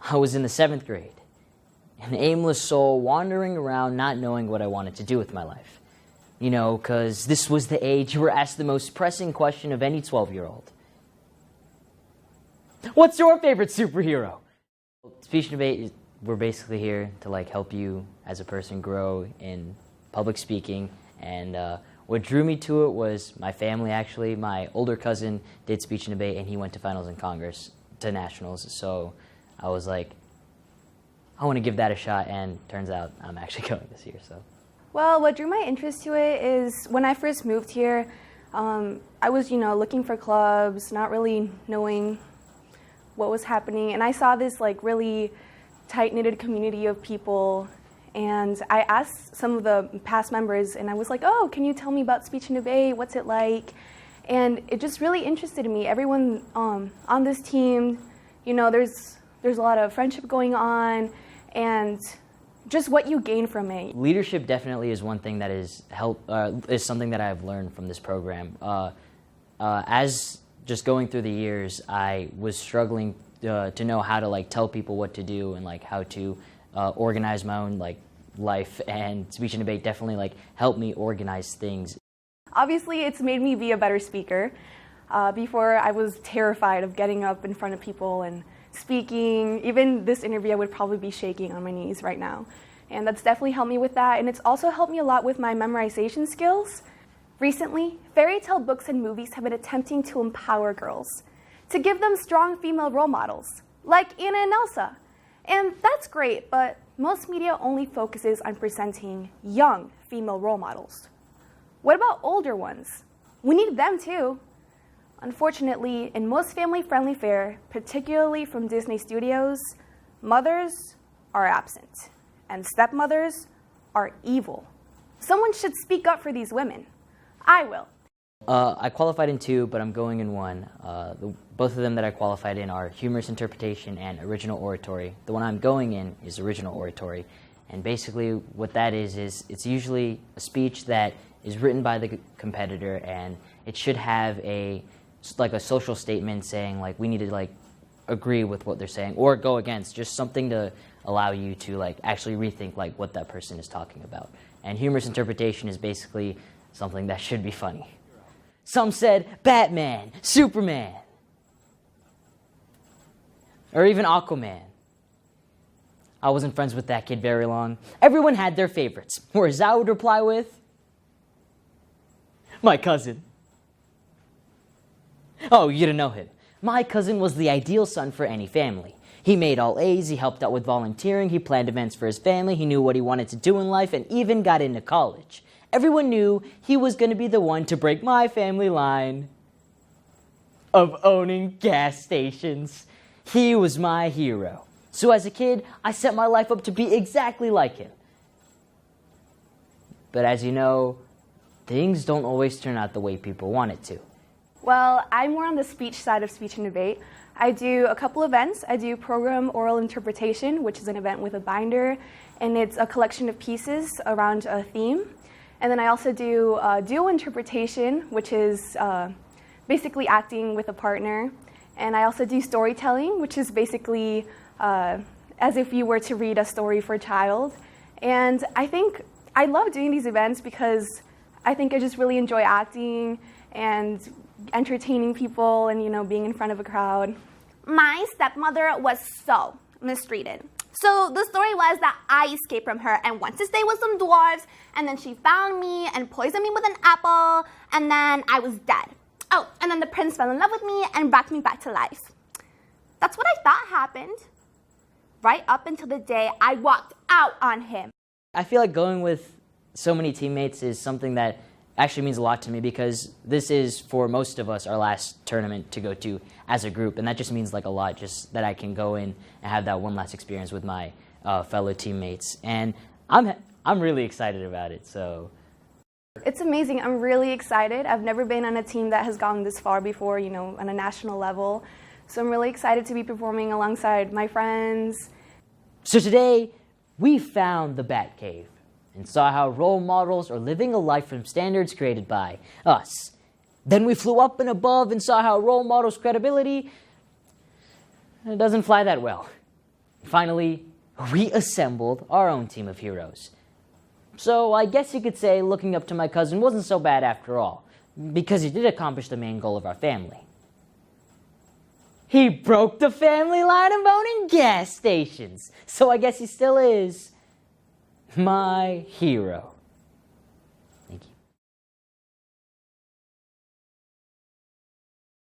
I was in the 7th grade, an aimless soul wandering around not knowing what I wanted to do with my life. You know, because this was the age you were asked the most pressing question of any 12-year-old. What's your favorite superhero? Speech and debate, we're basically here to help you as a person grow in public speaking, and what drew me to it was my family, actually. My older cousin did speech and debate, and he went to finals in Congress, to nationals, so I was like, I want to give that a shot, and turns out I'm actually going this year, so. Well, what drew my interest to it is when I first moved here, I was, looking for clubs, not really knowing what was happening, and I saw this really tight-knitted community of people, and I asked some of the past members, and I was like, oh, can you tell me about speech and debate? What's it like? And it just really interested me. Everyone on this team, there's a lot of friendship going on, and just what you gain from it. Leadership definitely is one thing that is something that I've learned from this program. As just going through the years, I was struggling to know how to tell people what to do and how to organize my own life, and speech and debate definitely helped me organize things. Obviously, it's made me be a better speaker. Before, I was terrified of getting up in front of people and speaking. Even this interview, I would probably be shaking on my knees right now. And that's definitely helped me with that. And it's also helped me a lot with my memorization skills. Recently, fairy tale books and movies have been attempting to empower girls, to give them strong female role models, like Anna and Elsa. And that's great, but most media only focuses on presenting young female role models. What about older ones? We need them too. Unfortunately, in most family-friendly fare, particularly from Disney Studios, mothers are absent, and stepmothers are evil. Someone should speak up for these women. I will. I qualified in 2, but I'm going in 1. Both of them that I qualified in are humorous interpretation and original oratory. The one I'm going in is original oratory, and basically what that is it's usually a speech that is written by the competitor, and it should have a social statement saying we need to agree with what they're saying or go against, just something to allow you to actually rethink what that person is talking about. And humorous interpretation is basically something that should be funny. Some said Batman, Superman, or even Aquaman. I wasn't friends with that kid very long. Everyone had their favorites, whereas I would reply with, my cousin. Oh, you didn't know him. My cousin was the ideal son for any family. He made all A's, he helped out with volunteering, he planned events for his family, he knew what he wanted to do in life, and even got into college. Everyone knew he was going to be the one to break my family line of owning gas stations. He was my hero. So as a kid, I set my life up to be exactly like him. But as you know, things don't always turn out the way people want it to. Well, I'm more on the speech side of speech and debate. I do a couple events. I do program oral interpretation, which is an event with a binder, and it's a collection of pieces around a theme. And then I also do dual interpretation, which is basically acting with a partner. And I also do storytelling, which is basically as if you were to read a story for a child. And I think I love doing these events because I think I just really enjoy acting and entertaining people and, being in front of a crowd. My stepmother was so mistreated. So the story was that I escaped from her and went to stay with some dwarves, and then she found me and poisoned me with an apple, and then I was dead. Oh, and then the prince fell in love with me and brought me back to life. That's what I thought happened. Right up until the day I walked out on him. I feel like going with so many teammates is something that actually means a lot to me, because this is, for most of us, our last tournament to go to as a group, and that just means a lot, just that I can go in and have that one last experience with my fellow teammates, and I'm really excited about it. So it's amazing. I'm really excited. I've never been on a team that has gone this far before, on a national level, so I'm really excited to be performing alongside my friends. So today, we found the Bat Cave and saw how role models are living a life from standards created by us. Then we flew up and above and saw how role models' credibility doesn't fly that well. Finally, we assembled our own team of heroes. So I guess you could say looking up to my cousin wasn't so bad after all, because he did accomplish the main goal of our family. He broke the family line of owning gas stations, so I guess he still is my hero.